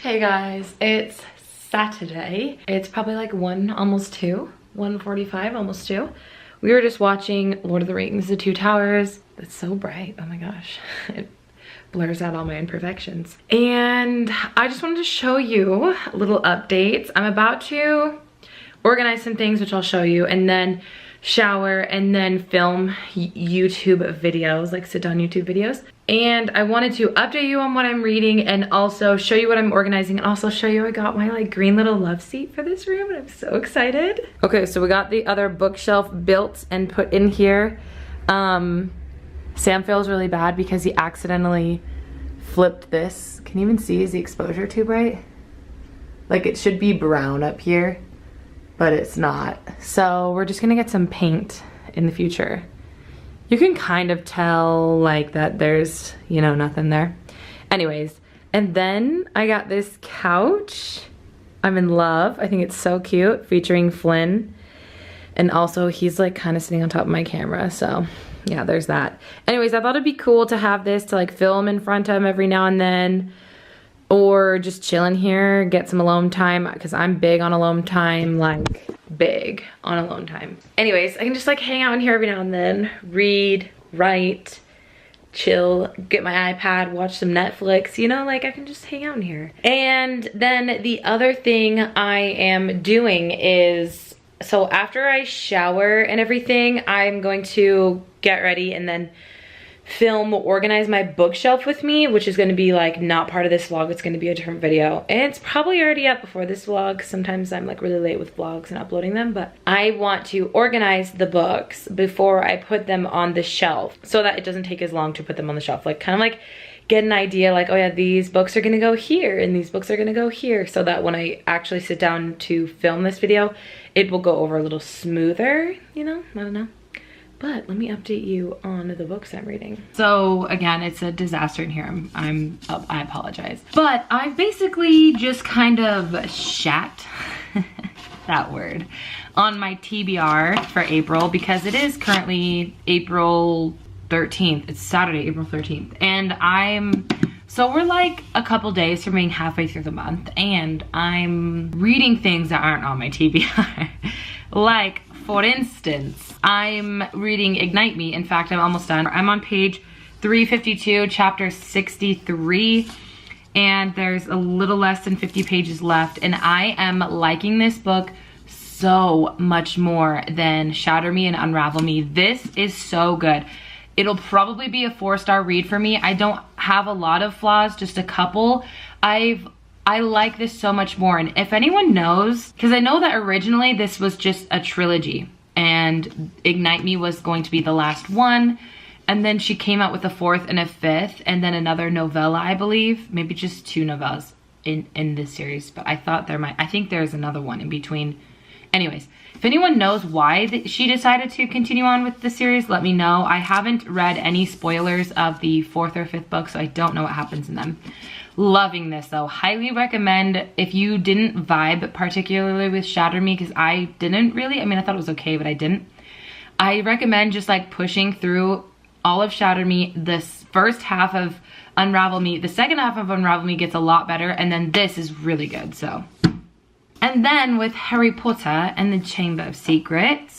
Hey guys, it's Saturday. It's probably like 1, almost 2, 1:45, almost 2. We were just watching Lord of the Rings, The Two Towers. It's so bright, oh my gosh. It blurs out all my imperfections. And I just wanted to show you little updates. I'm about to organize some things, which I'll show you, and then shower and then film YouTube videos, like sit down YouTube videos. And I wanted to update you on what I'm reading and also show you what I'm organizing and also show you I got my like green little love seat for this room and I'm so excited. Okay, so we got the other bookshelf built and put in here. Sam feels really bad because he accidentally flipped this. Can you even see, is the exposure too bright? Like it should be brown up here, but it's not. So we're just gonna get some paint in the future. You can kind of tell like that there's, you know, nothing there. Anyways, and then I got this couch. I'm in love. I think it's so cute, featuring Flynn. And also he's like kind of sitting on top of my camera, so yeah, there's that. Anyways, I thought it'd be cool to have this to like film in front of him every now and then, or just chill in here, get some alone time, because I'm big on alone time, like big on alone time. Anyways, I can just like hang out in here every now and then, read, write, chill, get my iPad, watch some Netflix, you know, like I can just hang out in here. And then the other thing I am doing is, so after I shower and everything, I'm going to get ready and then film, organize my bookshelf with me, which is going to be like not part of this vlog. It's going to be a different video, and it's probably already up before this vlog. Sometimes I'm like really late with vlogs and uploading them, but I want to organize the books before I put them on the shelf so that it doesn't take as long to put them on the shelf. Like kind of like get an idea like, oh yeah, these books are going to go here and these books are going to go here, so that when I actually sit down to film this video, it will go over a little smoother, you know? I don't know. But let me update you on the books I'm reading. So again, it's a disaster in here. I apologize. But I've basically just kind of shat, that word, on my TBR for April, because it is currently April 13th. It's Saturday, April 13th. And so we're like a couple days from being halfway through the month, and I'm reading things that aren't on my TBR. Like, for instance, I'm reading Ignite Me. In fact, I'm almost done. I'm on page 352, chapter 63, and there's a little less than 50 pages left, and I am liking this book so much more than Shatter Me and Unravel Me. This is so good. It'll probably be a 4-star read for me. I don't have a lot of flaws, just a couple. I like this so much more, and if anyone knows, because I know that originally this was just a trilogy and Ignite Me was going to be the last one, and then she came out with a 4th and a 5th and then another novella, I believe, maybe just 2 novellas in this series, but I think there's another one in between. Anyways, if anyone knows why she decided to continue on with the series, let me know. I haven't read any spoilers of the 4th or 5th book, so I don't know what happens in them. Loving this though. Highly recommend if you didn't vibe particularly with Shatter Me, because I didn't really. I mean, I thought it was okay, but I didn't. I recommend just like pushing through all of Shatter Me. This first half of Unravel Me, the second half of Unravel Me gets a lot better, and then this is really good, so. And then with Harry Potter and the Chamber of Secrets,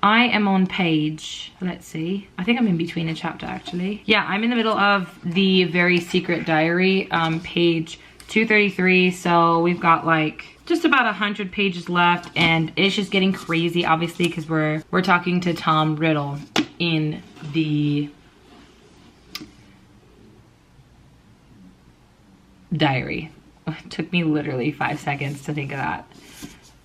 I am on page, let's see, I think I'm in between a chapter actually. Yeah, I'm in the middle of the Very Secret Diary, page 233. So we've got like just about 100 pages left, and it's just getting crazy, obviously, because we're talking to Tom Riddle in the diary. It took me literally 5 seconds to think of that.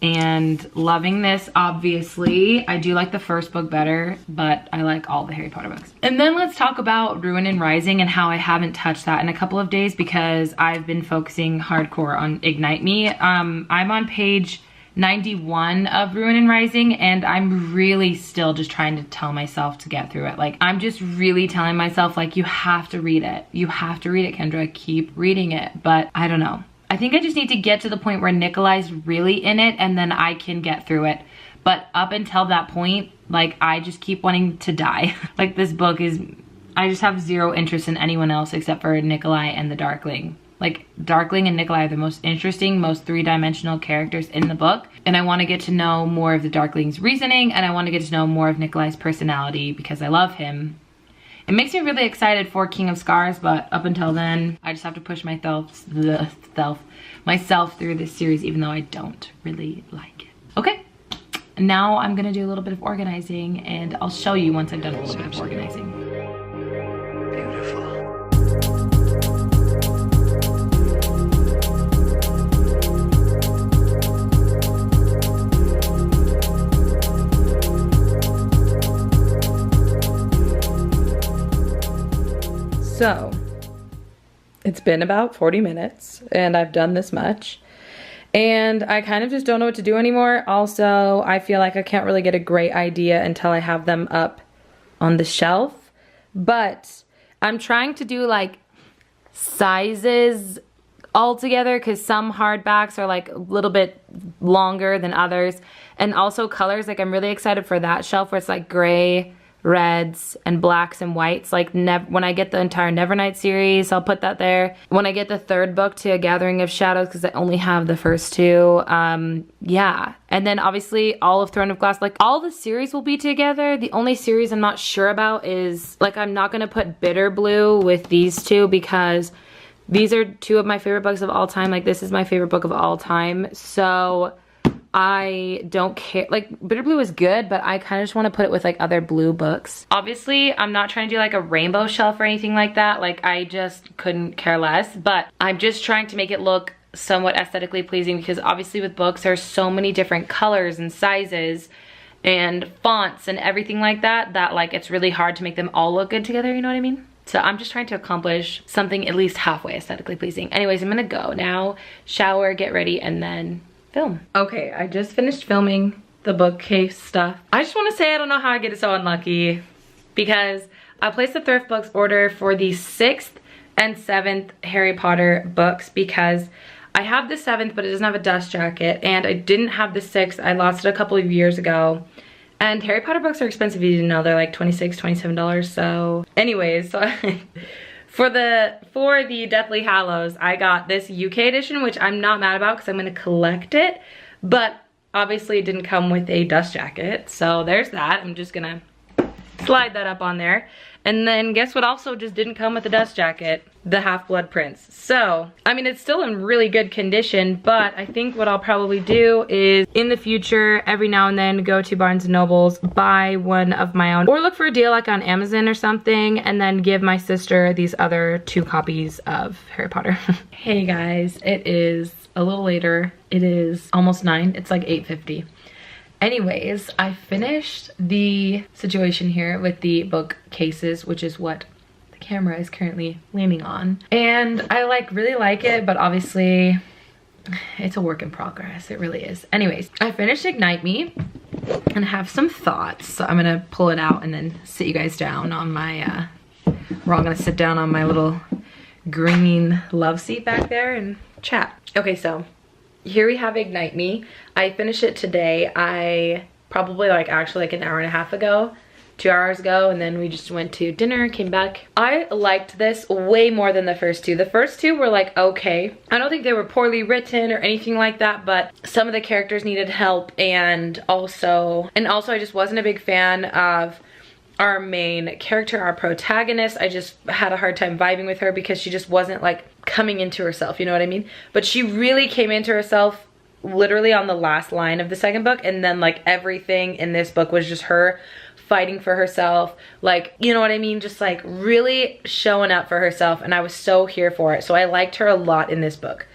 And loving this, obviously. I do like the first book better, but I like all the Harry Potter books. And then let's talk about Ruin and Rising and how I haven't touched that in a couple of days because I've been focusing hardcore on Ignite Me. I'm on page 91 of Ruin and Rising, and I'm really still just trying to tell myself to get through it. Like, I'm just really telling myself, like, you have to read it. You have to read it, Kendra. Keep reading it. But I don't know. I think I just need to get to the point where Nikolai's really in it, and then I can get through it. But up until that point, like, I just keep wanting to die. Like, this book is, I just have zero interest in anyone else except for Nikolai and the Darkling. Like, Darkling and Nikolai are the most interesting, most three-dimensional characters in the book. And I want to get to know more of the Darkling's reasoning, and I want to get to know more of Nikolai's personality because I love him. It makes me really excited for King of Scars, but up until then, I just have to push myself through this series, even though I don't really like it. Okay, now I'm gonna do a little bit of organizing, and I'll show you once I've done a little bit of organizing. Beautiful. So, it's been about 40 minutes and I've done this much. And I kind of just don't know what to do anymore. Also, I feel like I can't really get a great idea until I have them up on the shelf. But I'm trying to do like sizes all together because some hardbacks are like a little bit longer than others. And also colors, like I'm really excited for that shelf where it's like gray, reds, and blacks and whites. Like when I get the entire Nevernight series, I'll put that there. When I get the third book to A Gathering of Shadows, because I only have the first two, yeah. And then obviously all of Throne of Glass, like all the series will be together. The only series I'm not sure about is, like, I'm not gonna put Bitter Blue with these two because these are two of my favorite books of all time. Like, this is my favorite book of all time. So I don't care. Like, Bitter Blue is good, but I kind of just want to put it with like other blue books. Obviously, I'm not trying to do like a rainbow shelf or anything like that. Like, I just couldn't care less, but I'm just trying to make it look somewhat aesthetically pleasing because obviously with books, there's so many different colors and sizes and fonts and everything like that, that like it's really hard to make them all look good together, you know what I mean? So I'm just trying to accomplish something at least halfway aesthetically pleasing. Anyways, I'm gonna go now, shower, get ready, and then film. Okay, I just finished filming the bookcase stuff. I just want to say I don't know how I get so unlucky because I placed a thrift books order for the 6th and 7th Harry Potter books because I have the 7th but it doesn't have a dust jacket, and I didn't have the 6th. I lost it a couple of years ago. And Harry Potter books are expensive, you know, they're like $26, $27. So anyways, so For the Deathly Hallows, I got this UK edition, which I'm not mad about because I'm going to collect it. But obviously it didn't come with a dust jacket. So there's that. I'm just going to slide that up on there. And then guess what also just didn't come with a dust jacket? The Half-Blood Prince. So, I mean, it's still in really good condition, but I think what I'll probably do is in the future, every now and then, go to Barnes & Noble's, buy one of my own, or look for a deal like on Amazon or something, and then give my sister these other 2 copies of Harry Potter. Hey guys, it is a little later. It is almost 9. It's like 8:50. Anyways, I finished the situation here with the bookcases, which is what the camera is currently leaning on. And I really like it, but obviously it's a work in progress. It really is. Anyways, I finished Ignite Me and have some thoughts. So I'm gonna pull it out and then sit you guys down on my, we're all gonna sit down on my little green love seat back there and chat. Okay, so here we have Ignite Me. I finished it today. I probably actually an hour and a half ago, 2 hours ago, and then we just went to dinner, came back. I liked this way more than the first 2. The first 2 were okay. I don't think they were poorly written or anything like that, but some of the characters needed help, and also I just wasn't a big fan of our main character, our protagonist. I just had a hard time vibing with her because she just wasn't coming into herself, you know what I mean? But she really came into herself literally on the last line of the second book, and then everything in this book was just her fighting for herself, you know what I mean? Just really showing up for herself, and I was so here for it. So I liked her a lot in this book,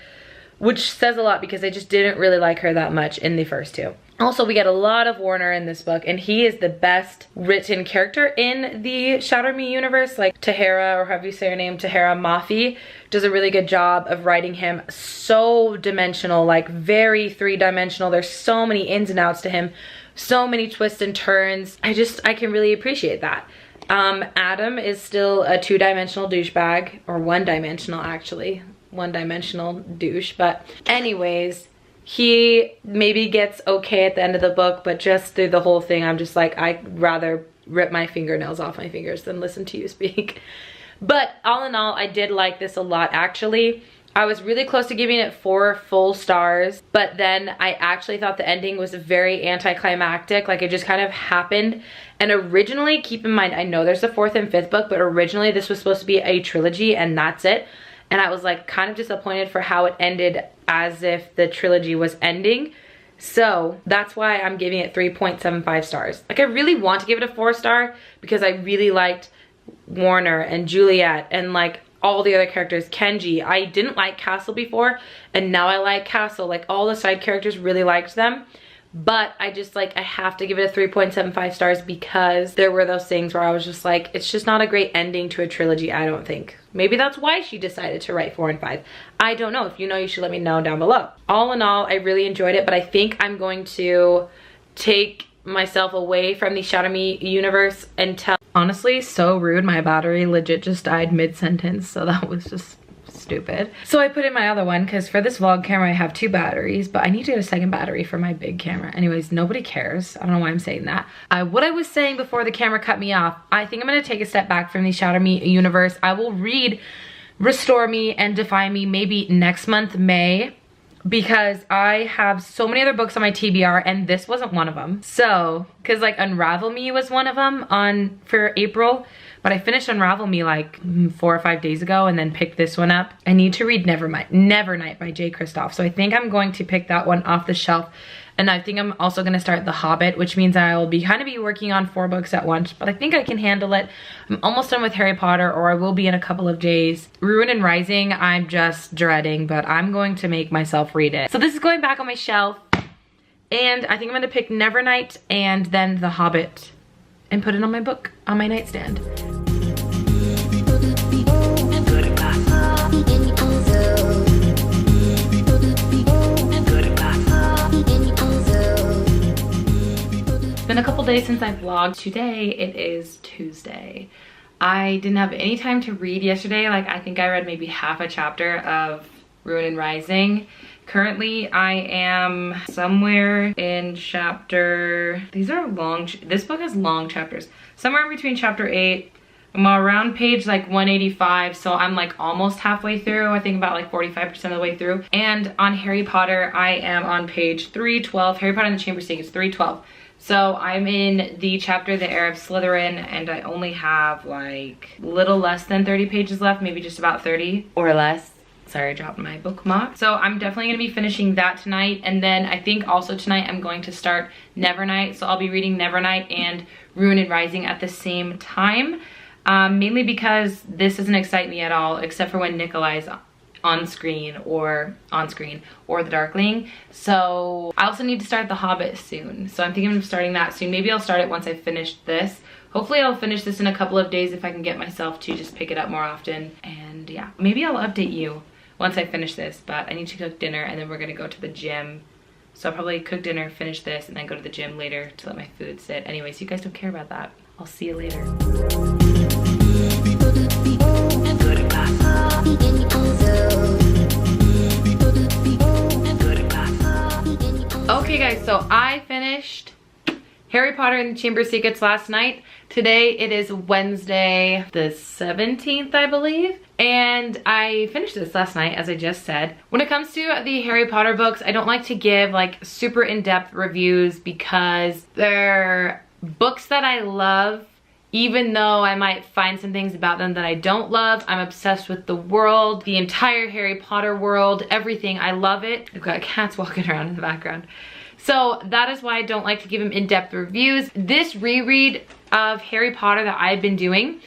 which says a lot because I just didn't really like her that much in the first 2. Also, we get a lot of Warner in this book, and he is the best written character in the Shatter Me universe. Tahara, or however you say her name, Tahara Mafi, does a really good job of writing him. So dimensional, very 3-dimensional. There's so many ins and outs to him, so many twists and turns. I can really appreciate that. Adam is still a 2-dimensional douchebag, or 1-dimensional actually. 1-dimensional douche, but anyways, he maybe gets okay at the end of the book, but just through the whole thing, I'm just I'd rather rip my fingernails off my fingers than listen to you speak. But all in all, I did like this a lot, actually. I was really close to giving it 4 full stars, but then I actually thought the ending was very anticlimactic. Like, it just kind of happened. And originally, keep in mind, I know there's a 4th and 5th book, but originally this was supposed to be a trilogy and that's it. And I was like kind of disappointed for how it ended, as if the trilogy was ending. So that's why I'm giving it 3.75 stars. Like, I really want to give it a 4-star because I really liked Warner and Juliet and like all the other characters. Kenji, I didn't like Castle before and now I like Castle. Like, all the side characters, really liked them. But I just like, I have to give it a 3.75 stars because there were those things where I was just like, it's just not a great ending to a trilogy, I don't think. Maybe that's why she decided to write 4 and 5. I don't know. If you know, you should let me know down below. All in all, I really enjoyed it, but I think I'm going to take myself away from the Shadow Me universe until... Honestly, so rude. My battery legit just died mid-sentence, so that was just stupid. So I put in my other one because for this vlog camera I have 2 batteries, but I need to get a second battery for my big camera. Anyways, nobody cares. I don't know why I'm saying that. What I was saying before the camera cut me off, I think I'm going to take a step back from the Shadow Me universe. I will read Restore Me and Defy Me maybe next month, May, because I have so many other books on my TBR and this wasn't one of them. So, because like Unravel Me was one of them for April, but I finished Unravel Me like 4 or 5 days ago and then picked this one up. I need to read Nevernight by J. Kristoff. So I think I'm going to pick that one off the shelf. And I think I'm also going to start The Hobbit, which means I'll be kind of working on 4 books at once, but I think I can handle it. I'm almost done with Harry Potter, or I will be in a couple of days. Ruin and Rising, I'm just dreading, but I'm going to make myself read it. So this is going back on my shelf, and I think I'm going to pick Nevernight and then The Hobbit and put it on my nightstand. It's been a couple days since I vlogged. Today it is Tuesday. I didn't have any time to read yesterday. Like, I think I read maybe half a chapter of Ruin and Rising. Currently I am somewhere in chapter, these are long, this book has long chapters. Somewhere in between chapter 8, I'm around page like 185, so I'm like almost halfway through. I think about like 45% of the way through. And on Harry Potter, I am on page 312, Harry Potter and the Chamber of Secrets, 312. So I'm in the chapter The Heir of Slytherin, and I only have like little less than 30 pages left, maybe just about 30 or less. Sorry, I dropped my bookmark. So I'm definitely gonna be finishing that tonight. And then I think also tonight I'm going to start Nevernight. So I'll be reading Nevernight and Ruin and Rising at the same time. Mainly because this doesn't excite me at all, except for when Nikolai's on screen or The Darkling. So I also need to start The Hobbit soon. So I'm thinking of starting that soon. Maybe I'll start it once I finish this. Hopefully I'll finish this in a couple of days if I can get myself to just pick it up more often. And yeah, maybe I'll update you once I finish this, but I need to cook dinner and then we're gonna go to the gym. So I'll probably cook dinner, finish this, and then go to the gym later to let my food sit. Anyways, you guys don't care about that. I'll see you later. Okay guys, so I finished Harry Potter and the Chamber of Secrets last night. Today it is Wednesday the 17th, I believe. And I finished this last night, as I just said. When it comes to the Harry Potter books, I don't like to give like super in-depth reviews because they're books that I love. Even though I might find some things about them that I don't love, I'm obsessed with the world, the entire Harry Potter world, everything. I love it. I've got cats walking around in the background. So that is why I don't like to give them in-depth reviews. This reread of Harry Potter that I've been doing,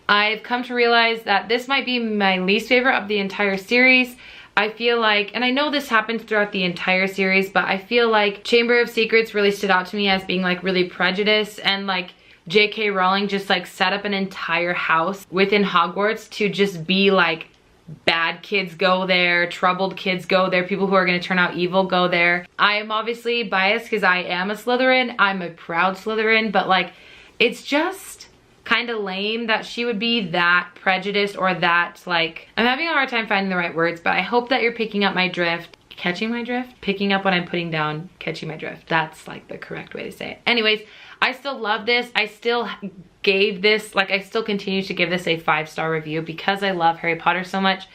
I've come to realize that this might be my least favorite of the entire series. I feel like, and I know this happens throughout the entire series, but I feel like Chamber of Secrets really stood out to me as being like really prejudiced, and like J.K. Rowling just like set up an entire house within Hogwarts to just be like bad kids go there, troubled kids go there, people who are going to turn out evil go there. I am obviously biased because I am a Slytherin. I'm a proud Slytherin, but like it's just kind of lame that she would be that prejudiced, or that like, I'm having a hard time finding the right words, but I hope that you're picking up my drift. Catching my drift? Picking up what I'm putting down, catching my drift. That's like the correct way to say it. Anyways, I still love this. I still gave this, like I still continue to give this a 5-star review because I love Harry Potter so much.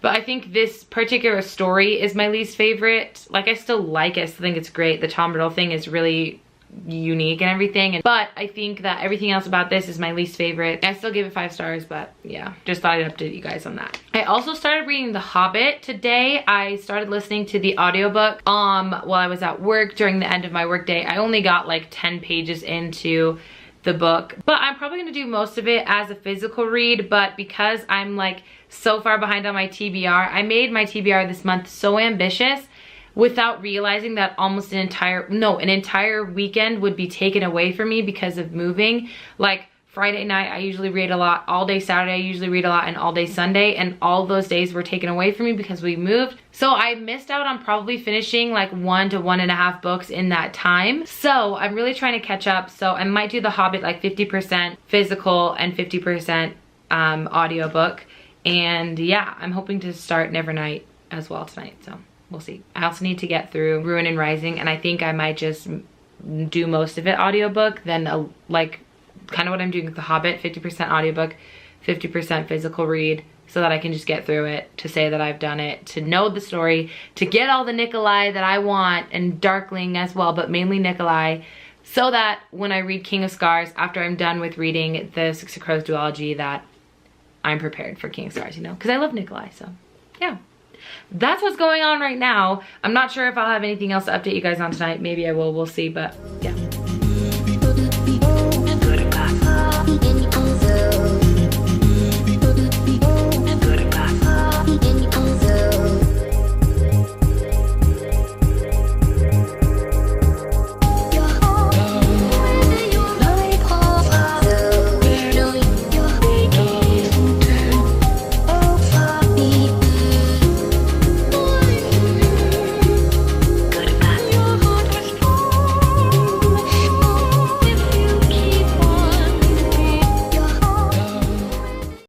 But I think this particular story is my least favorite. Like, I still like it, I still think it's great. The Tom Riddle thing is really unique and everything, but I think that everything else about this is my least favorite. I still gave it 5 stars, but yeah, just thought I'd update you guys on that. I also started reading The Hobbit today. I started listening to the audiobook while I was at work during the end of my work day. I only got like 10 pages into the book, but I'm probably gonna do most of it as a physical read. But because I'm like so far behind on my TBR, I made my TBR this month so ambitious without realizing that almost an entire weekend would be taken away from me because of moving. Like Friday night, I usually read a lot. All day Saturday, I usually read a lot, and all day Sunday, and all those days were taken away from me because we moved. So I missed out on probably finishing like 1 to 1.5 books in that time. So I'm really trying to catch up. So I might do The Hobbit like 50% physical and 50% audiobook. And yeah, I'm hoping to start Nevernight as well tonight, so we'll see. I also need to get through Ruin and Rising, and I think I might just do most of it audiobook, then like kind of what I'm doing with The Hobbit, 50% audiobook, 50% physical read, so that I can just get through it, to say that I've done it, to know the story, to get all the Nikolai that I want, and Darkling as well, but mainly Nikolai, so that when I read King of Scars, after I'm done with reading the Six of Crows duology, that I'm prepared for King of Scars, you know, because I love Nikolai, so yeah. That's what's going on right now. I'm not sure if I'll have anything else to update you guys on tonight. Maybe I will, we'll see, but yeah.